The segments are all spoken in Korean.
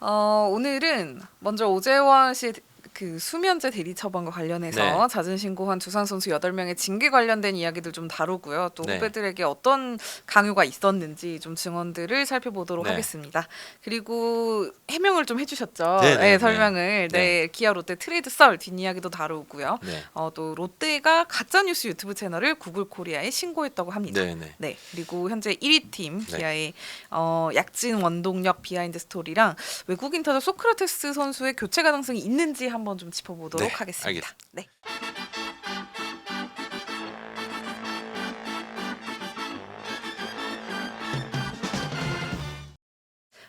오늘은 먼저 오재원 씨 그 수면제 대리 처방과 관련해서 네. 잦은 신고한 두산 선수 8명의 징계 관련된 이야기들 좀 다루고요. 또 네. 후배들에게 어떤 강요가 있었는지 좀 증언들을 살펴보도록 네. 하겠습니다. 그리고 해명을 좀 해주셨죠. 네, 네, 설명을. 네. 기아 롯데 트레이드 썰 뒷이야기도 다루고요. 네. 또 롯데가 가짜뉴스 유튜브 채널을 구글 코리아에 신고했다고 합니다. 네, 네. 네, 그리고 현재 1위 팀 네. 기아의 약진 원동력 비하인드 스토리랑 외국인 타자 소크라테스 선수의 교체 가능성이 있는지 한번 좀 짚어보도록 네, 하겠습니다. 알겠습니다. 네.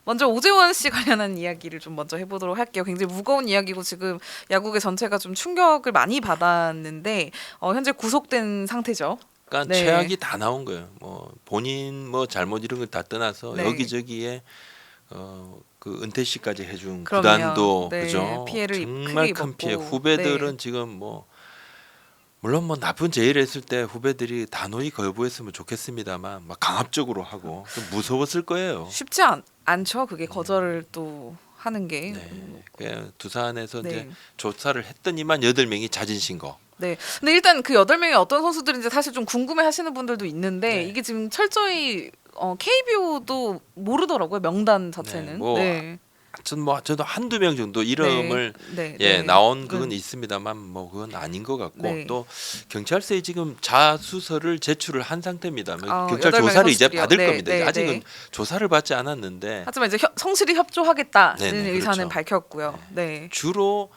먼저 오재원 씨 관련한 이야기를 좀 먼저 해보도록 할게요. 굉장히 무거운 이야기고 지금 야구계 전체가 좀 충격을 많이 받았는데 현재 구속된 상태죠. 그러니까 네. 최악이 다 나온 거예요. 뭐 본인 뭐 잘못 이런 걸 다 떠나서 네. 여기저기에 그 은퇴 시까지 해준 그럼요. 구단도 네, 그죠. 피해를 정말 크게 큰 입었고. 피해. 후배들은 네. 지금 뭐 물론 뭐 나쁜 제의를 했을 때 후배들이 단호히 거부했으면 좋겠습니다만 막 강압적으로 하고 좀 무서웠을 거예요. 쉽지 않죠. 그게 거절을 또 하는 게. 네. 그 두산에서 네. 이제 조사를 했더니만 8명이 잦은 신고. 네. 근데 일단 그 8명이 어떤 선수들인지 사실 좀 궁금해 하시는 분들도 있는데 네. 이게 지금 철저히 KBO도 모르더라고요. 명단 자체는. 네, 뭐 네. 저도 한두 명 정도 이름을 네. 예 네. 나온 그건 있습니다만 뭐 그건 아닌 것 같고 네. 또 경찰서에 지금 자수서를 제출을 한 상태입니다. 뭐 경찰 8명의 조사를 이제 선수들이요. 받을 네, 겁니다. 네, 아직은 네. 조사를 받지 않았는데 하지만 이제 성실히 협조하겠다는 네, 네, 의사는 그렇죠. 밝혔고요. 네. 주로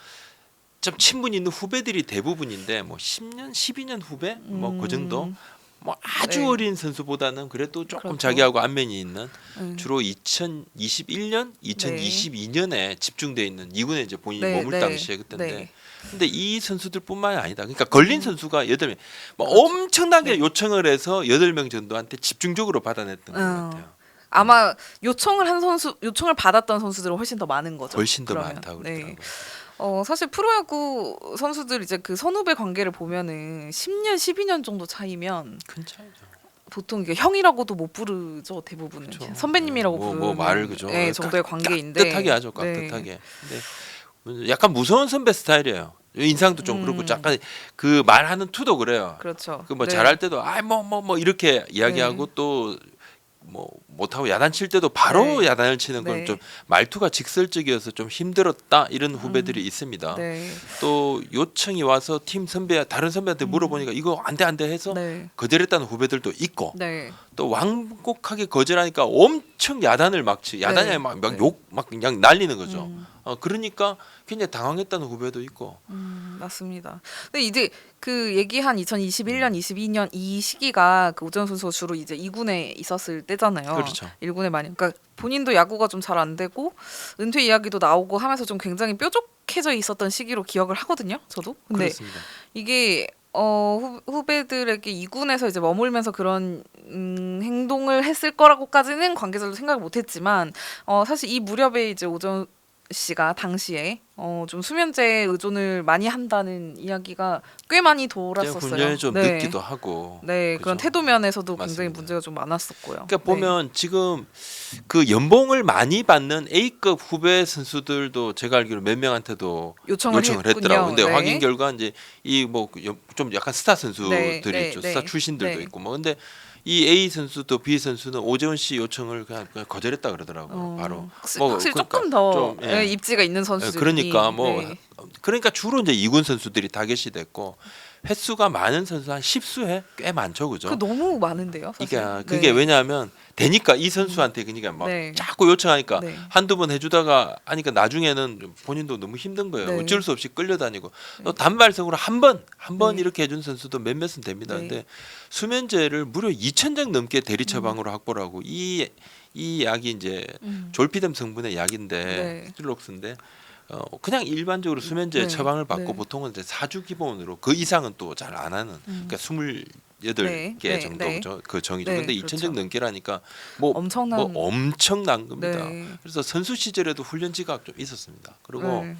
좀 친분 있는 후배들이 대부분인데 뭐 10년, 12년 후배 뭐 그 정도 뭐 아주 네. 어린 선수보다는 그래도 조금 그렇죠. 자기하고 안면이 있는 음. 주로 2021년, 2022년에 집중돼 있는 2군에 이제 본인이 네, 머물던 네, 시에 그때인데 네. 근데 이 선수들뿐만이 아니다. 그러니까 걸린 선수가 8명. 뭐 그렇죠. 엄청나게 네. 요청을 해서 8명 정도한테 집중적으로 받아냈던 것 음. 같아요. 아마 요청을 받았던 선수들은 훨씬 더 많은 거죠. 훨씬 더 그러면. 많다고 네. 그러더라고요. 사실 프로야구 선수들 이제 그 선후배 관계를 보면은 10년, 12년 정도 차이면 큰 차이죠. 보통 이게 형이라고도 못 부르죠. 대부분은 그렇죠. 선배님이라고 뭐 부르는 말을 그죠. 정도의 관계인데 깍듯하게 하죠. 네. 깍듯하게. 근데 약간 무서운 선배 스타일이에요. 인상도 좀 그렇고 약간 그 말하는 투도 그래요. 그렇죠. 그 뭐 네. 잘할 때도 뭐 이렇게 이야기하고 또 뭐 못하고 야단칠 때도 바로 네. 야단을 치는 건 네. 좀 말투가 직설적이어서 좀 힘들었다 이런 후배들이 있습니다. 네. 또 요청이 와서 팀 선배 다른 선배한테 물어보니까 이거 안 돼 해서 네. 거절했다는 후배들도 있고 네. 또 완곡하게 거절하니까 엄청 야단을 야단이 네. 막 네. 욕 막 그냥 날리는 거죠. 그러니까 굉장히 당황했다는 후배도 있고. 맞습니다. 근데 이제 그 얘기한 2021년, 22년 이 시기가 그 오재원 선수가 주로 이제 2군에 있었을 때잖아요. 그렇죠. 1군에 많이. 그러니까 본인도 야구가 좀 잘 안 되고 은퇴 이야기도 나오고 하면서 좀 굉장히 뾰족해져 있었던 시기로 기억을 하거든요. 저도. 근데 그렇습니다. 이게 후배들에게 2군에서 이제 머물면서 그런 행동을 했을 거라고까지는 관계자도 생각을 못했지만 사실 이 무렵에 이제 오재원 씨가 당시에 좀 수면제 의존을 많이 한다는 이야기가 꽤 많이 돌았었어요. 훈련이 좀 네. 늦기도 하고. 네, 그죠? 그런 태도 면에서도 굉장히 맞습니다. 문제가 좀 많았었고요. 그러니까 보면 지금 그 연봉을 많이 받는 A급 후배 선수들도 제가 알기로 몇 명한테도 요청을 했더라고요. 근데 네. 확인 결과 이제 이 뭐 좀 약간 스타 선수들이 네, 있죠. 네, 스타 네. 출신들도 네. 있고 뭐 근데 이 A 선수도 B 선수는 오재원 씨 요청을 그냥 거절했다 그러더라고요. 바로. 확실히 그러니까 조금 더 좀, 예. 입지가 있는 선수들이 그러니까 뭐 네. 그러니까 주로 이제 2군 선수들이 타겟이 됐고 횟수가 많은 선수 한 10수회 꽤 많죠, 그죠? 그 너무 많은데요. 사실. 그게 왜냐하면 되니까 이 선수한테 그러니까 막 네. 자꾸 요청하니까 네. 한두 번 해주다가 하니까 나중에는 본인도 너무 힘든 거예요. 네. 어쩔 수 없이 끌려다니고 또 단발성으로 한 번 네. 이렇게 해준 선수도 몇몇은 됩니다. 네. 근데 수면제를 무려 2,000장 넘게 대리 처방으로 확보를 하고 이 약이 이제 졸피뎀 성분의 약인데 네. 스틸록스인데 그냥 일반적으로 수면제 네. 처방을 받고 네. 보통은 이제 4주 기본으로 그 이상은 또 잘 안 하는 그러니까 28개 네. 정도죠. 그 정의죠. 네, 근데 그렇죠. 2,000장 넘게라니까 뭐 엄청난 겁니다. 네. 그래서 선수 시절에도 훈련 지각 좀 있었습니다. 그리고 네.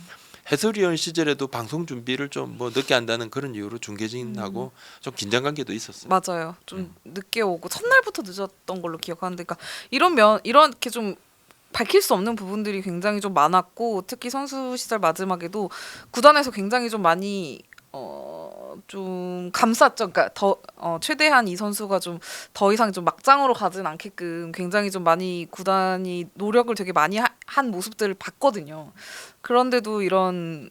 해설위원 시절에도 방송 준비를 좀 뭐 늦게 한다는 그런 이유로 중계진하고 좀 긴장 관계도 있었어요. 맞아요. 좀 늦게 오고 첫날부터 늦었던 걸로 기억하는데, 그러니까 이렇게 좀 밝힐 수 없는 부분들이 굉장히 좀 많았고 특히 선수 시절 마지막에도 구단에서 굉장히 좀 많이 좀 감쌌죠. 그러니까 최대한 이 선수가 좀 더 이상 좀 막장으로 가진 않게끔 굉장히 좀 많이 구단이 노력을 되게 많이 한 모습들을 봤거든요. 그런데도 이런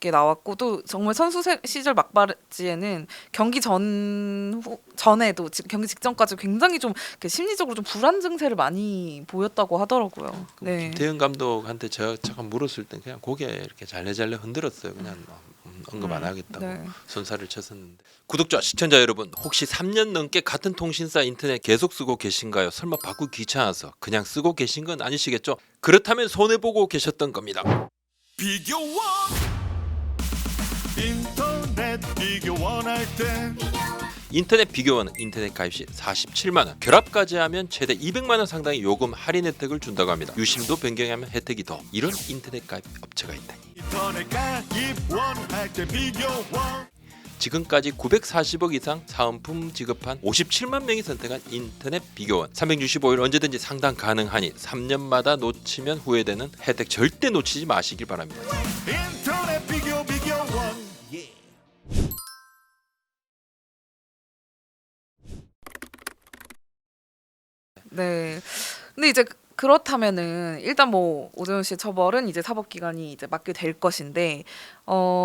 게 나왔고 또 정말 선수 시절 막바지에는 경기 전에도 경기 직전까지 굉장히 좀 심리적으로 좀 불안 증세를 많이 보였다고 하더라고요. 네. 김태형 감독한테 제가 잠깐 물었을 때 그냥 고개 이렇게 잘래잘래 흔들었어요. 그냥 언급 안 하겠다고 네. 손살을 쳤었는데. 구독자 시청자 여러분, 혹시 3년 넘게 같은 통신사 인터넷 계속 쓰고 계신가요? 설마 바꾸기 귀찮아서 그냥 쓰고 계신 건 아니시겠죠? 그렇다면 손해보고 계셨던 겁니다. 비교원 인터넷 비교원 할때 인터넷 비교원은 인터넷 가입 시 47만 원, 결합까지 하면 최대 200만 원 상당의 요금 할인 혜택을 준다고 합니다. 유심도 변경하면 혜택이 더. 이런 인터넷 가입 업체가 있다. 인터넷 가입원 할때 비교원 지금까지 940억 이상 사은품 지급한 57만 명이 선택한 인터넷 비교원. 365일 언제든지 상담 가능하니 3년마다 놓치면 후회되는 혜택 절대 놓치지 마시길 바랍니다. 인터넷 비교원 네. 근데 이제 그렇다면은 일단 뭐 오재훈 씨의 처벌은 이제 사법기관이 이제 맡게 될 것인데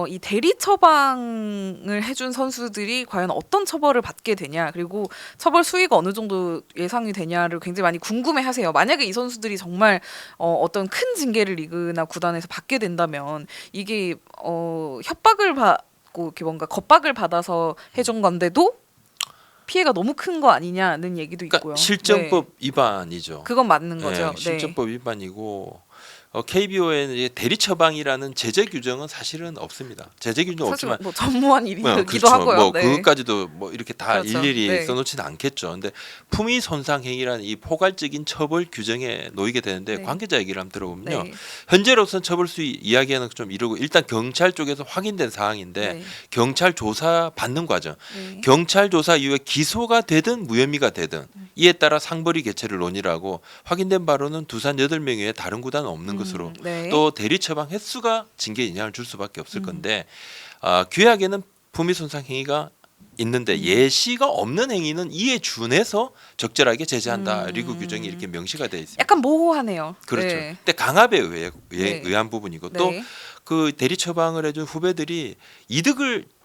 이 대리 처방을 해준 선수들이 과연 어떤 처벌을 받게 되냐 그리고 처벌 수위가 어느 정도 예상이 되냐를 굉장히 많이 궁금해하세요. 만약에 이 선수들이 정말 어떤 큰 징계를 리그나 구단에서 받게 된다면 이게 협박을 받고 이렇게 뭔가 겁박을 받아서 해준 건데도 피해가 너무 큰 거 아니냐는 얘기도 있고요. 그러니까 실정법 위반이죠. 그건 맞는 거죠. 네, 실정법 위반이고 KBO에는 대리 처방이라는 제재 규정은 사실은 없습니다. 제재 규정 사실 없지만 뭐 전무한 일이기도 그렇죠. 하고요. 뭐 네. 그것까지도 뭐 이렇게 다 그렇죠. 일일이 네. 써놓지는 않겠죠. 근데 품위 손상 행위라는 이 포괄적인 처벌 규정에 놓이게 되는데 네. 관계자 얘기를 한번 들어보면요. 네. 현재로서는 처벌 수위 이야기하는 좀 이르고 일단 경찰 쪽에서 확인된 사항인데 네. 경찰 조사 받는 과정, 네. 경찰 조사 이후에 기소가 되든 무혐의가 되든 이에 따라 상벌위 개최를 논의하고 확인된 바로는 두산 8명 외에 다른 구단은 없는 것으로 네. 또 대리 처방 횟수가 징계 영향을 줄 수밖에 없을 건데 규약에는 품위 손상 행위가 있는데 예시가 없는 행위는 이에 준해서 적절하게 제재한다. 리그 규정이 이렇게 명시가 되어 있습니다. 약간 모호하네요. 그렇죠. 네. 근데 강압에 네. 의한 부분이고 네. 또 그 대리 처방을 해준 후배들이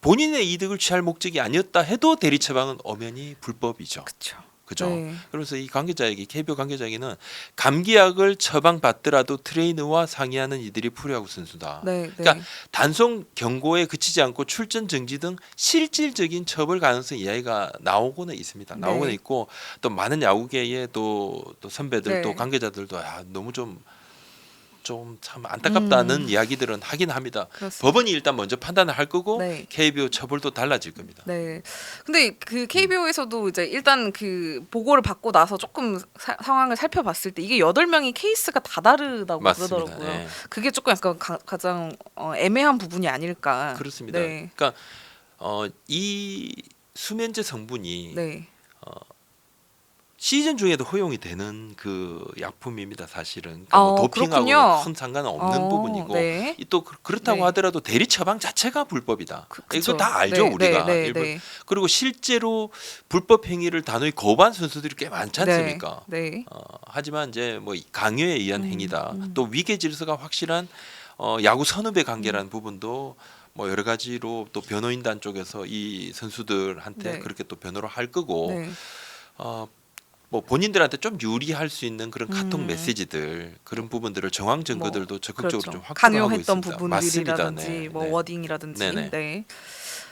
본인의 이득을 취할 목적이 아니었다 해도 대리 처방은 엄연히 불법이죠. 그렇죠. 그죠? 네. 그래서 이 관계자에게 KBO 관계자에게는 감기약을 처방받더라도 트레이너와 상의하는 이들이 프로야구 선수다. 네. 네. 그러니까 단순 경고에 그치지 않고 출전 정지 등 실질적인 처벌 가능성 이야기가 나오고는 있습니다. 나오고는 네. 있고 또 많은 야구계의 또 선배들 네. 또 관계자들도 너무 좀 참 안타깝다는 이야기들은 하긴 합니다. 그렇습니다. 법원이 일단 먼저 판단을 할 거고 네. KBO 처벌도 달라질 겁니다. 네. 근데 그 KBO에서도 이제 일단 그 보고를 받고 나서 조금 상황을 살펴봤을 때 이게 8명이 케이스가 다 다르다고 맞습니다. 그러더라고요. 네. 그게 조금 약간 가장 애매한 부분이 아닐까. 그렇습니다. 네. 그러니까 이 수면제 성분이 네. 시즌 중에도 허용이 되는 그 약품입니다. 사실은 그러니까 뭐 도핑하고는 그렇군요. 큰 상관은 없는 부분이고 네. 또 그렇다고 네. 하더라도 대리 처방 자체가 불법이다. 그쵸. 이거 다 알죠 네, 우리가. 네, 네, 일본. 네. 그리고 실제로 불법 행위를 단호히 거부한 선수들이 꽤 많지 않습니까? 네. 하지만 이제 뭐 강요에 의한 행위다. 또 위계 질서가 확실한 야구 선후배 관계라는 부분도 뭐 여러 가지로 또 변호인단 쪽에서 이 선수들한테 네. 그렇게 또 변호를 할 거고 네. 뭐 본인들한테 좀 유리할 수 있는 그런 카톡 메시지들 그런 부분들을 정황 증거들도 적극적으로 그렇죠. 좀 확보하고 강요했던 있습니다. 부분들이라든지 맞습니다. 네, 뭐 네. 워딩이라든지. 네네. 네.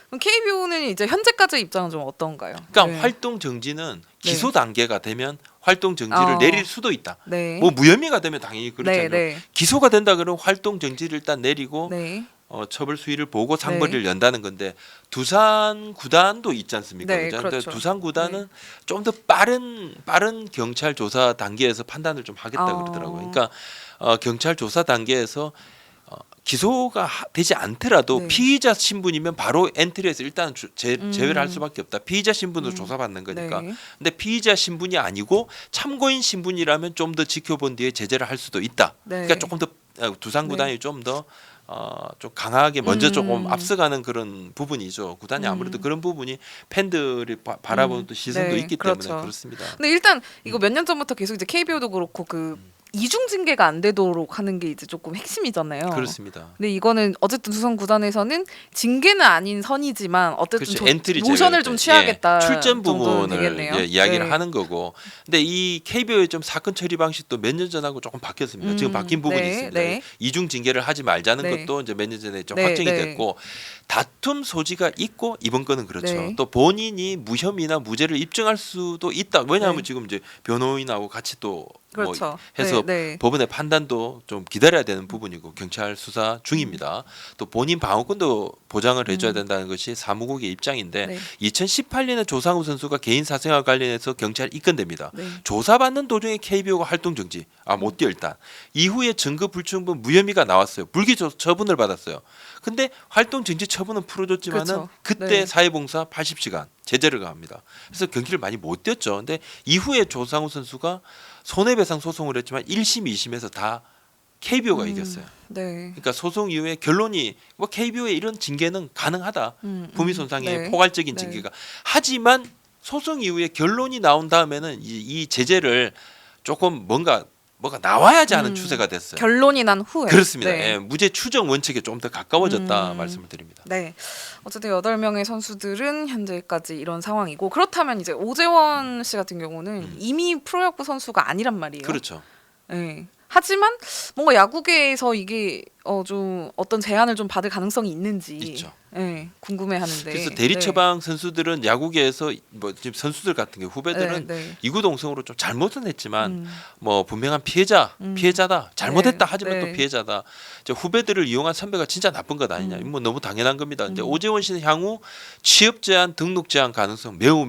그럼 KBO는 이제 현재까지의 입장은 좀 어떤가요? 그러니까 네. 활동 정지는 네. 기소 단계가 되면 활동 정지를 내릴 수도 있다. 네. 뭐 무혐의가 되면 당연히 그렇잖아요. 네, 네. 기소가 된다 그러면 활동 정지를 일단 내리고 네. 처벌 수위를 보고 상벌위를 연다는 건데 두산 구단도 있지 않습니까? 네, 그죠? 근데 그렇죠. 두산 구단은 좀 더 빠른 경찰 조사 단계에서 판단을 좀 하겠다 그러더라고요. 그러니까 경찰 조사 단계에서 기소가 되지 않더라도 네. 피의자 신분이면 바로 엔트리에서 일단 제외를 할 수밖에 없다. 피의자 신분으로 조사받는 거니까. 네. 근데 피의자 신분이 아니고 참고인 신분이라면 좀 더 지켜본 뒤에 제재를 할 수도 있다. 네. 그러니까 조금 더 두산 구단이 좀 더 좀 강하게 먼저 조금 앞서가는 그런 부분이죠. 구단이 아무래도 그런 부분이 팬들이 바라보는 또 시선도 네, 있기 때문에 그렇죠. 그렇습니다. 근데 일단 이거 몇 년 전부터 계속 이제 KBO도 그렇고 그 이중 징계가 안 되도록 하는 게 이제 조금 핵심이잖아요. 그렇습니다. 근데 이거는 어쨌든 두산 구단에서는 징계는 아닌 선이지만 어쨌든 그렇죠. 엔트리 모션을 좀 취하겠다. 출전 정도는 부분을 되겠네요. 이야기를 네. 하는 거고. 근데 이 KBO의 좀 사건 처리 방식도 몇 년 전하고 조금 바뀌었습니다. 지금 바뀐 부분이 네, 있습니다. 네. 이중 징계를 하지 말자는 네. 것도 이제 몇 년 전에 좀 네, 확정이 네. 됐고 다툼 소지가 있고 이번 건은 그렇죠. 네. 또 본인이 무혐의나 무죄를 입증할 수도 있다. 왜냐하면 네. 지금 이제 변호인하고 같이 또 그렇죠. 뭐 해서 네, 네. 법원의 판단도 좀 기다려야 되는 부분이고 경찰 수사 중입니다. 또 본인 방어권도 보장을 해줘야 된다는 것이 사무국의 입장인데 네. 2018년에 조상우 선수가 개인 사생활 관련해서 경찰 입건됩니다. 네. 조사받는 도중에 KBO가 활동 정지, 못 뛰어 일단. 이후에 증거 불충분 무혐의가 나왔어요. 불기 처분을 받았어요. 근데 활동 정지 처분은 풀어줬지만은 그렇죠. 그때 네. 사회봉사 80시간 제재를 가합니다. 그래서 경기를 많이 못 뛰었죠. 근데 이후에 조상우 선수가 손해배상 소송을 했지만 1심, 2심에서 다 KBO가 이겼어요. 네. 그러니까 소송 이후에 결론이 뭐 KBO의 이런 징계는 가능하다. 부미 손상의 네. 포괄적인 네. 징계가. 하지만 소송 이후에 결론이 나온 다음에는 이 제재를 조금 뭐가 나와야지 하는 추세가 됐어요. 결론이 난 후에. 그렇습니다. 네. 예, 무죄 추정 원칙에 좀 더 가까워졌다 말씀을 드립니다. 네. 어쨌든 8명의 선수들은 현재까지 이런 상황이고 그렇다면 이제 오재원 씨 같은 경우는 이미 프로야구 선수가 아니란 말이에요. 그렇죠. 네. 하지만 뭔가 야구계에서 이게 좀 어떤 제한을 좀 받을 가능성이 있는지 있죠. 네, 궁금해하는데. 그래서 대리 처방 선수들은 야구계에서 뭐 지금 선수들 같은 경우 후배들은 네. 이구동성으로 좀 잘못은 했지만 뭐 분명한 피해자다 잘못했다 네. 하지만 네. 또 피해자다. 이제 후배들을 이용한 선배가 진짜 나쁜 것 아니냐. 뭐 너무 당연한 겁니다. 이제 오재원 씨는 향후 취업 제한, 등록 제한 가능성 매우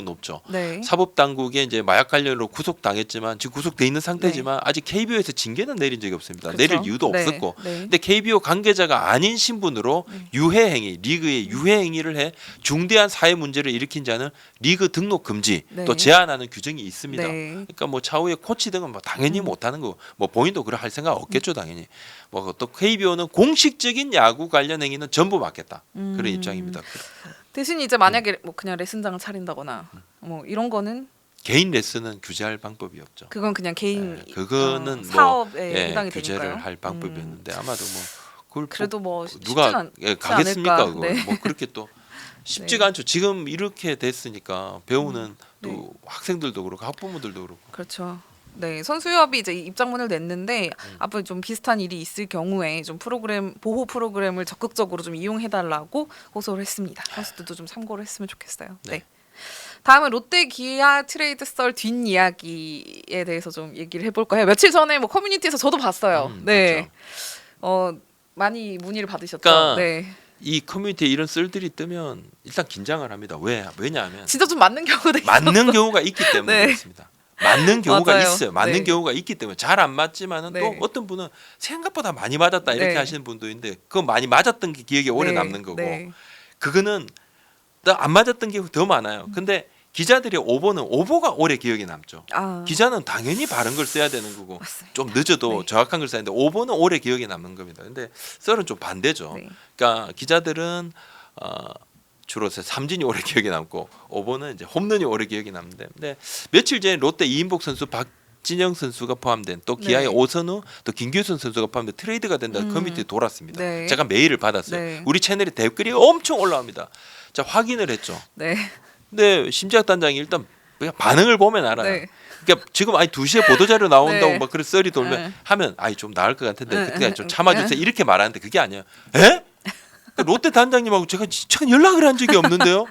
높죠. 네. 사법 당국에 이제 마약 관련으로 구속당했지만 지금 구속돼 있는 상태지만 아직 KBO에서 징계는 내린 적이 없습니다. 그렇죠. 내릴 이유도 네. 없었고. 네. 근데 KBO 관계자가 아닌 신분으로 유해 행위, 리그의 유해 행위를 해 중대한 사회 문제를 일으킨 자는 리그 등록 금지 네. 또 제한하는 규정이 있습니다. 네. 그러니까 뭐 차후에 코치 등은 뭐 당연히 못하는 거, 뭐 본인도 그럴 할 생각 없겠죠, 당연히. 뭐 또 KBO는 공식적인 야구 관련 행위는 전부 막겠다 그런 입장입니다. 대신 이제 만약에 뭐 그냥 레슨장을 차린다거나 뭐 이런 거는 개인 레슨은 규제할 방법이 없죠. 그건 그냥 개인 그거는 뭐 사업에 해당이 규제를 되니까요. 할 방법이었는데 아마도 뭐 그걸 그래도 뭐 쉽진 누가 않지 가겠습니까? 않을까. 그걸 네. 뭐 그렇게 또 쉽지가 않죠. 지금 이렇게 됐으니까 배우는 또 네. 학생들도 그렇고 학부모들도 그렇고. 그렇죠. 네, 선수협이 이제 입장문을 냈는데 앞으로 좀 비슷한 일이 있을 경우에 좀 보호 프로그램을 적극적으로 좀 이용해달라고 호소를 했습니다. 선수들도 좀 참고를 했으면 좋겠어요. 네. 네. 다음은 롯데 기아 트레이드 썰 뒷이야기에 대해서 좀 얘기를 해볼까 해요. 며칠 전에 뭐 커뮤니티에서 저도 봤어요. 네. 많이 문의를 받으셨죠. 그러니까 네. 이 커뮤니티에 이런 썰들이 뜨면 일단 긴장을 합니다. 왜냐하면 진짜 좀 맞는 경우도 있어요. 맞는 경우가 있기 때문에 네. 그렇습니다. 맞는 경우가 맞아요. 있어요. 맞는 네. 경우가 있기 때문에 잘 안 맞지만은 네. 또 어떤 분은 생각보다 많이 맞았다 이렇게 네. 하시는 분도 있는데 그 많이 맞았던 게 기억에 오래 네. 남는 거고 네. 그거는 또 안 맞았던 게 더 많아요. 근데 기자들의 오보가 오래 기억에 남죠. 기자는 당연히 바른 걸 써야 되는 거고 맞습니다. 좀 늦어도 네. 정확한 걸 써야 되는데 오보는 오래 기억에 남는 겁니다. 근데 썰은 좀 반대죠. 네. 그러니까 기자들은 주로 삼진이 오래 기억에 남고 오보는 이제 홈런이 오래 기억에 남는데 근데 며칠 전에 롯데 이인복 선수 박진영 선수가 포함된 또 기아의 네. 오선우 또 김규선 선수가 포함된 트레이드가 된다는 커뮤니티에 돌았습니다. 네. 제가 메일을 받았어요. 네. 우리 채널에 댓글이 엄청 올라옵니다. 자 확인을 했죠. 네. 근데 심지학 단장이 일단 그냥 반응을 보면 알아요. 네. 그러니까 지금 2시에 보도자료 나온다고 네. 막 그런 썰이 돌면 네. 하면 좀 나을 것 같은데 네. 그때 좀 참아주세요 이렇게 말하는데 그게 아니에요. 에? 롯데 단장님하고 제가 연락을 한 적이 없는데요.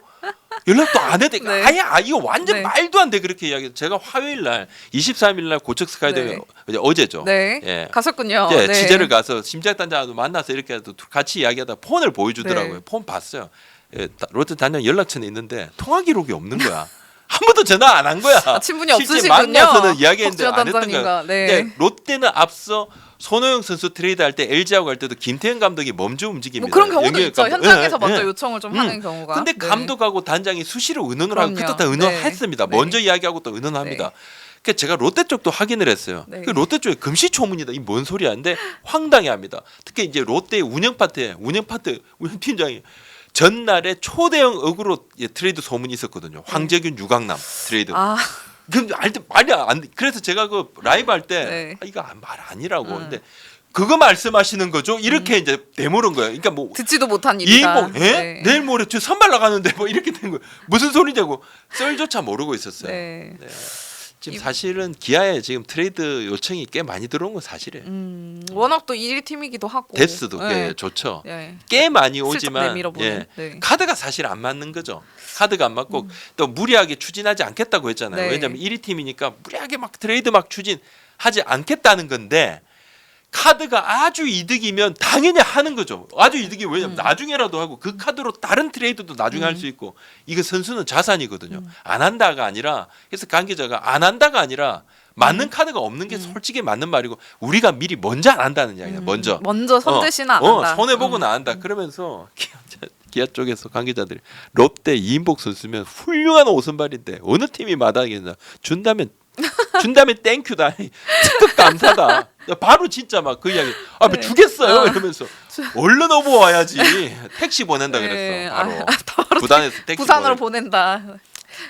연락도 안 해도 네. 이거 완전 네. 말도 안 돼 그렇게 이야기해서 제가 화요일 날 23일 날 고척 스카이대회 네. 어제죠. 네. 예. 갔었군요. 예, 네. 취재를 가서 심지학 단장하고 만나서 이렇게 해서 같이 이야기하다 폰을 보여주더라고요. 네. 폰 봤어요. 예, 롯데 단장 연락처는 있는데 통화 기록이 없는 거야. 한 번도 전화 안 한 거야. 친분이 실제 없으시군요. 만나서는 이야기했는데 박주현 안 했던 단장님과. 거야. 네. 근데 롯데는 앞서 손호영 선수 트레이드할 때 LG하고 할 때도 김태형 감독이 먼저 움직입니다. 뭐 그런 경우도 영경혁 있죠. 감독. 현장에서 예, 먼저 예. 요청을 좀 하는 경우가. 근데 네. 감독하고 단장이 수시로 의논을 하고 그럼요. 그때 다 의논했습니다. 네. 먼저 이야기하고 또 의논합니다. 네. 그 제가 롯데 쪽도 확인을 했어요. 네. 그 롯데 쪽에 금시초문이다. 이 뭔 소리야? 근데 황당해합니다. 특히 이제 롯데의 운영 팀장이 전날에 초대형 어그로 트레이드 소문이 있었거든요. 황재균 유강남 트레이드. 아, 그럼 말이 안 돼. 그래서 제가 그 라이브 할 때 네. 이거 말 아니라고. 근데 그거 말씀하시는 거죠? 이렇게 이제 되물은 거예요. 그러니까 뭐 듣지도 못한 일이다. 이뭐 네. 내일 모레 저 선발 나가는데 뭐 이렇게 된 거예요. 무슨 소리냐고 썰조차 모르고 있었어요. 네. 네. 지금 사실은 기아에 지금 트레이드 요청이 꽤 많이 들어온 건 사실이에요. 워낙 또 1위 팀이기도 하고. 데스도 꽤 네. 좋죠. 네. 꽤 많이 슬쩍 오지만 내밀어보는. 예, 네. 카드가 사실 안 맞는 거죠. 카드가 안 맞고 또 무리하게 추진하지 않겠다고 했잖아요. 네. 왜냐하면 1위 팀이니까 무리하게 막 트레이드 막 추진하지 않겠다는 건데 카드가 아주 이득이면 당연히 하는 거죠. 아주 이득이 왜냐면 나중에라도 하고 그 카드로 다른 트레이드도 나중에 할 수 있고 이거 선수는 자산이거든요. 안 한다가 아니라 그래서 관계자가 안 한다가 아니라 맞는 카드가 없는 게 솔직히 맞는 말이고 우리가 미리 먼저 안 한다는 이야기야. 먼저 선대시는 안 한다. 손해 보고는 안 한다. 그러면서 기아 쪽에서 관계자들이 롯데 이인복 선수면 훌륭한 오선발인데 어느 팀이 마다하겠나 준다면 땡큐다. 특급 감사다. 바로 진짜 막 그 이야기. 뭐 네. 주겠어요. 이러면서 얼른 오버 와야지. 택시 보낸다 네. 그랬어. 바로 바로 부산에서 택시 부산으로 보낸다.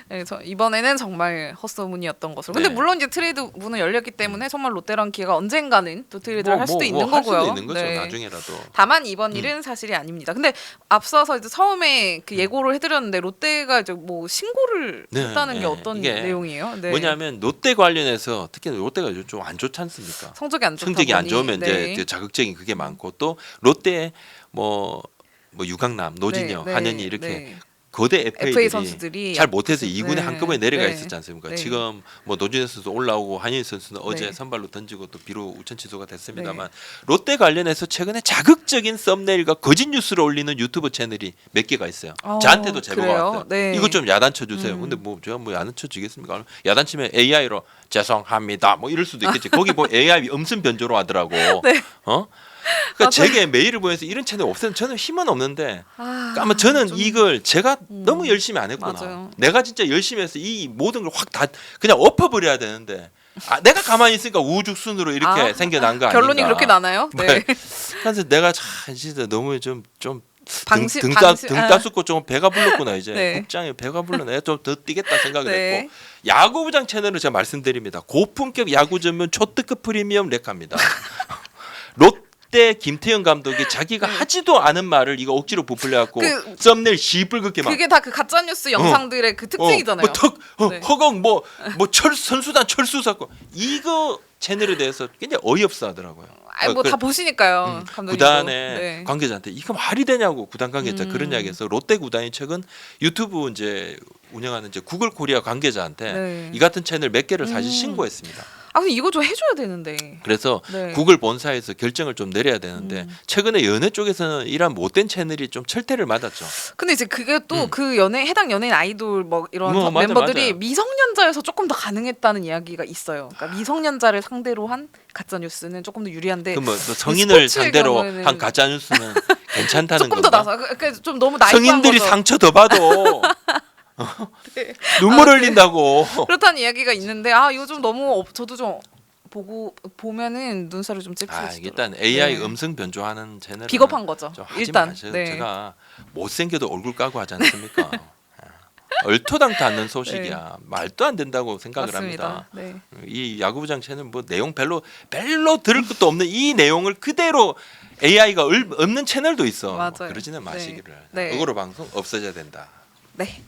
네, 이번에는 정말 헛소문이었던 것으로. 근데 네. 물론 이제 트레이드 문은 열렸기 때문에 정말 롯데랑 기아가 언젠가는 또 트레이드를 할 수도 있는 할 거고요. 수도 있는 거죠. 네. 나중에라도. 다만 이번 일은 사실이 아닙니다. 근데 앞서서 이제 처음에 그 예고를 해드렸는데 롯데가 이제 뭐 신고를 네, 했다는 게 네. 어떤 이게 내용이에요? 네. 뭐냐면 롯데 관련해서 특히 롯데가 좀 안 좋지 않습니까? 성적이 안 좋다 성적이 안 보니. 좋으면 네. 이제 자극적인 그게 많고 또 롯데 뭐 유강남, 노진영, 네, 한현희 네, 이렇게 네. 거대 FA들이 선수들이 잘 못해서 2군에 네. 한꺼번에 내려가 네. 있었지 않습니까? 네. 지금 뭐 노진현 선수 올라오고 한현희 선수는 어제 네. 선발로 던지고 또 비로 우천 취소가 됐습니다만 네. 롯데 관련해서 최근에 자극적인 썸네일과 거짓 뉴스를 올리는 유튜브 채널이 몇 개가 있어요. 저한테도 제보가 그래요? 왔어요. 네. 이거 좀 야단쳐 주세요. 근데 뭐 제가 뭐 야단쳐 주겠습니까? 야단치면 AI로 죄송합니다. 뭐 이럴 수도 있겠지. 거기 뭐 AI 음성 변조로 하더라고. 네. 그러니까 제게 메일을 보내서 이런 채널 없애는 저는 힘은 없는데 아마 저는 좀- 이걸 제가 너무 열심히 안 했구나. 맞아요. 내가 진짜 열심히 해서 이 모든 걸 확 다 그냥 엎어버려야 되는데 내가 가만히 있으니까 우후죽순으로 이렇게 생겨난 거 아닌가. 결론이 그렇게 나나요? 네. 그래서 내가 참 진짜 너무 좀 방심- 등 방심- 따숩고 좀 배가 불렀구나 이제 네. 국장에 배가 불러내 좀 더 뛰겠다 생각을 네. 했고 야구부장 채널을 제가 말씀드립니다. 고품격 야구 전문 초특급 프리미엄 렉합니다. 롯데 김태형 감독이 자기가 하지도 않은 말을 이거 억지로 부풀려갖고 그- 썸네일 시뻘겋게 막 그게 다 그 가짜 뉴스 영상들의 그 특징이잖아요. 네. 허걱 선수단 철수 사건 이거 채널에 대해서 굉장히 어이없어하더라고요. 아니 뭐 다 보시니까요. 감독님도. 구단의 네. 관계자한테 이거 말이 되냐고 구단 관계자 그런 이야기해서 롯데 구단이 최근 유튜브 이제 운영하는 이제 구글 코리아 관계자한테 네. 이 같은 채널 몇 개를 사실 신고했습니다. 아 근데 이거 좀 해줘야 되는데. 그래서 네. 구글 본사에서 결정을 좀 내려야 되는데 최근에 연예 쪽에서는 이런 못된 채널이 좀 철퇴를 맞았죠. 근데 이제 그게 또 그 해당 연예인 아이돌 뭐 이런 뭐, 맞아, 멤버들이 맞아요. 미성년자여서 조금 더 가능했다는 이야기가 있어요. 그러니까 미성년자를 상대로 한 가짜 뉴스는 조금 더 유리한데 뭐 성인을 스포츠의 상대로 경우에는 한 가짜 뉴스는 괜찮다는 조금 더 건가? 나서 좀 너무 나이브한 성인들이 거죠. 상처 더 받어. 눈물 흘린다고. 그렇다는 이야기가 있는데 이거 좀 너무 저도 좀 보면은 눈살을 좀 찌푸리시더라고요. 일단 AI 네. 음성 변조하는 채널 비겁한 거죠. 좀 하지 일단 마세요. 네. 제가 못생겨도 얼굴 까고 하지 않습니까? 얼토당토 않는 소식이야. 말도 안 된다고 생각을 합니다. 맞습니다. 네. 이 야구부장 채널 뭐 내용 별로 들을 것도 없는 이 내용을 그대로 AI가 없는 채널도 있어. 맞아요. 그러지는 마시기를. 네. 어그로 방송 없어져야 된다. 네.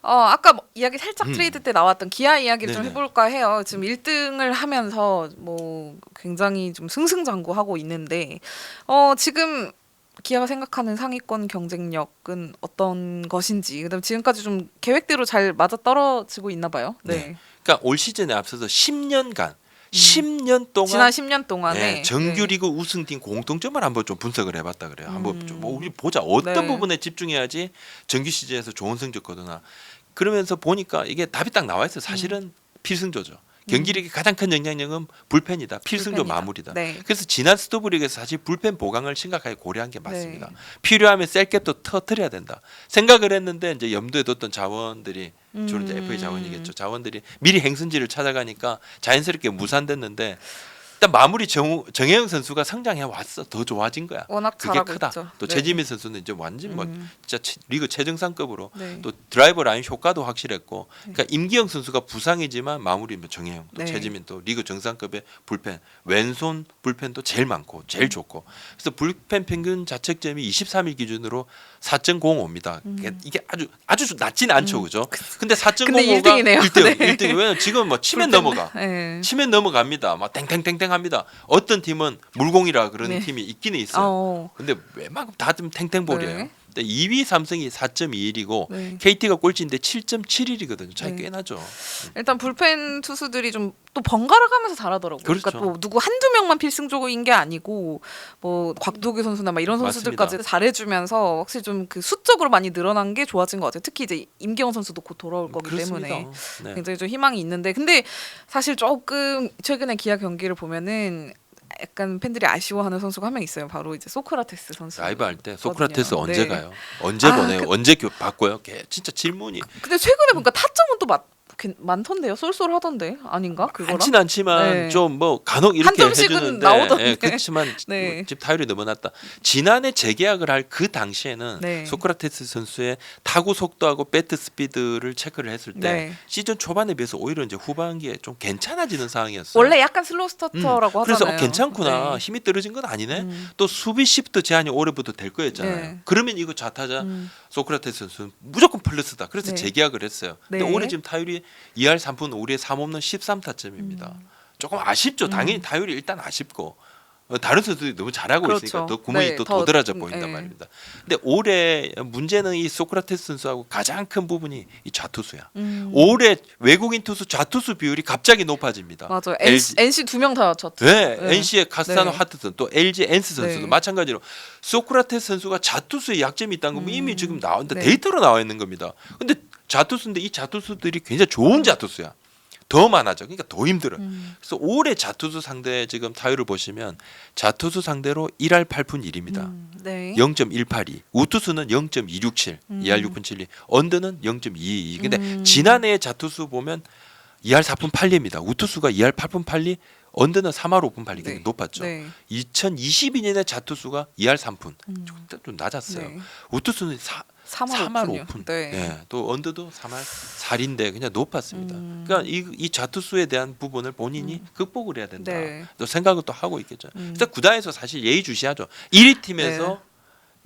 아까 이야기 살짝 트레이드 때 나왔던 기아 이야기를 좀 네네. 해볼까 해요. 지금 1등을 하면서 뭐 굉장히 좀 승승장구하고 있는데 지금 기아가 생각하는 상위권 경쟁력은 어떤 것인지 그다음 지금까지 좀 계획대로 잘 맞아 떨어지고 있나 봐요. 네. 네. 그러니까 올 시즌에 앞서서 10년간 10년 동안 지난 10년 동안에 네, 정규리그 우승팀 공통점을 한번 좀 분석을 해봤다 그래요. 한번 좀 우리 보자 어떤 네. 부분에 집중해야지 정규 시즌에서 좋은 성적 거두나. 그러면서 보니까 이게 답이 딱 나와 있어요. 사실은 필승조죠. 경기력의 가장 큰 영향력은 불펜이다. 필승조 불펜이다. 마무리다. 네. 그래서 지난 스토브리그에서 사실 불펜 보강을 심각하게 고려한 게 맞습니다. 네. 필요하면 셀캡도 터뜨려야 된다. 생각을 했는데 이제 염두에 뒀던 자원들이 주로 이제 FA 자원이겠죠. 자원들이 미리 행선지를 찾아가니까 자연스럽게 무산됐는데 일단 마무리 정혜영 선수가 성장해 왔어. 더 좋아진 거야. 워낙 그게 잘하고 크다. 있죠. 또 네. 최지민 선수는 이제 완전 뭐 진짜 리그 최정상급으로 네. 또 드라이버 라인 효과도 확실했고, 그러니까 임기영 선수가 부상이지만 마무리 뭐 정혜영, 또 네. 최지민 또 리그 정상급의 불펜, 왼손 불펜도 제일 많고 제일 좋고, 그래서 불펜 평균 자책점이 23일 기준으로 4.05입니다. 이게 아주 낮지는 않죠, 그죠? 근데 4.05가 근데 1등이네요. 1등, 네. 1등이 왜냐면 지금 뭐 치면 불펜. 넘어가. 네. 치면 넘어갑니다. 막 탱탱탱탱합니다. 어떤 팀은 물공이라 그러는 네. 팀이 있기는 있어요. 어. 근데 웬만큼 다좀 탱탱볼이에요. 네. 근데 2위 삼성이 4.21이고 네. KT가 꼴찌인데 7.71이거든요. 차이 네. 꽤 나죠. 일단 불펜 투수들이 좀 또 번갈아 가면서 잘하더라고요. 그렇죠. 그러니까 뭐 누구 한두 명만 필승조인 게 아니고 뭐 곽도규 선수나 막 이런 선수들까지 맞습니다. 잘해주면서 확실히 좀 그 수적으로 많이 늘어난 게 좋아진 것 같아요. 특히 이제 임기영 선수도 곧 돌아올 거기 그렇습니다. 때문에 네. 굉장히 좀 희망이 있는데, 근데 사실 조금 최근에 기아 경기를 보면은 약간 팬들이 아쉬워하는 선수가 한 명 있어요. 바로 이제 소크라테스 선수. 라이브 할 때 소크라테스 거든요. 언제 네. 가요? 언제 아, 보내요? 언제 바꿔요? 걔 진짜 질문이 근데 최근에 보니까 타점은 또 많던데요. 쏠쏠하던데 아닌가? 그거랑? 많진 않지만 네. 좀 뭐 간혹 이렇게 한 점씩은 해주는데, 나오던데. 예, 그렇지만 네. 지금 타율이 너무 낮다. 지난해 재계약을 할 그 당시에는 네. 소크라테스 선수의 타구 속도하고 배트 스피드를 체크를 했을 때 네. 시즌 초반에 비해서 오히려 이제 후반기에 좀 괜찮아지는 상황이었어요. 원래 약간 슬로우 스타터라고 그래서 하잖아요. 괜찮구나. 네. 힘이 떨어진 건 아니네. 또 수비 시프트 제한이 올해부터 될 거였잖아요. 네. 그러면 이거 좌타자 소크라테스 선수는 무조건 플러스다. 그래서 네. 재계약을 했어요. 근데 네. 올해 지금 타율이 2할 3푼 5리에 3홈런 13타점입니다. 조금 아쉽죠. 당연히 타율이 일단 아쉽고 다른 선수들이 너무 잘하고 그렇죠. 있으니까 더 구멍이 네, 더 더, 도드라져 보인단 네. 말입니다. 근데 올해 문제는 이 소크라테스 선수하고 가장 큰 부분이 이 좌투수야. 올해 외국인 투수 좌투수 비율이 갑자기 높아집니다. 맞아요. LG. NC 두 명 다 쳤죠. 네, 네. NC의 카스타노 네. 하트슨 또 LG 엔스 선수도 네. 마찬가지로 소크라테스 선수가 자투수의 약점이 있다는 건 이미 지금 나온다. 네. 데이터로 나와 있는 겁니다. 근데 자투수인데 이 자투수들이 굉장히 좋은 자투수야. 더 많아져. 그러니까 더 힘들어. 그래서 올해 자투수 상대 지금 타율을 보시면 자투수 상대로 1할 8푼 1입니다. 네. 0.182. 우투수는 0.267. 2할 6푼 72. 언더는 0.222. 근데 지난해의 자투수 보면 2할 4푼 8리입니다. 우투수가 2할 8푼 8리, 언더는 3할 5푼 8리. 굉장히 네. 높았죠. 네. 2022년에 자투수가 2할 3푼. 좀 낮았어요. 네. 우투수는 3할 3할 5푼이요. 5푼. 네. 예, 또 언더도 3할 4리인데 그냥 높았습니다. 그러니까 이 자투수에 대한 부분을 본인이 극복을 해야 된다. 네. 또 생각을 또 하고 있겠죠. 그래서 구단에서 사실 예의주시하죠. 1위 팀에서 네.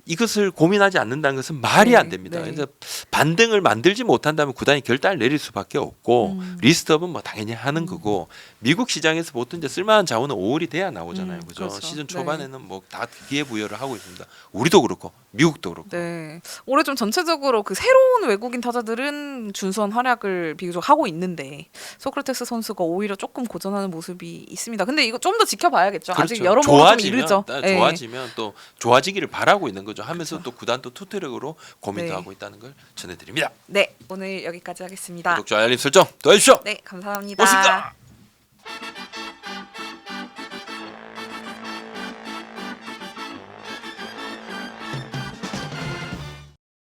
이것을 고민하지 않는다는 것은 말이 네, 안 됩니다. 네. 그래서 반등을 만들지 못한다면 구단이 결단을 내릴 수밖에 없고 리스트업은 뭐 당연히 하는 거고, 미국 시장에서 보통 이제 쓸만한 자원은 5월이 돼야 나오잖아요. 그죠? 그렇죠. 시즌 네. 초반에는 뭐 다 기회 부여를 하고 있습니다. 우리도 그렇고 미국도 그렇고. 네. 올해 좀 전체적으로 그 새로운 외국인 타자들은 준수한 활약을 비교적 하고 있는데 소크라테스 선수가 오히려 조금 고전하는 모습이 있습니다. 근데 이거 좀 더 지켜봐야겠죠. 아직 그렇죠. 여러모로 좀 이르죠. 네. 좋아지면 또 좋아지기를 바라고 있는 거죠. 하면서 또 구단도 투트랙으로 고민도 네. 하고 있다는 걸 전해드립니다. 네, 오늘 여기까지 하겠습니다. 구독, 좋아요, 알림 설정 더 해주십시오. 네, 감사합니다. 고맙습니다.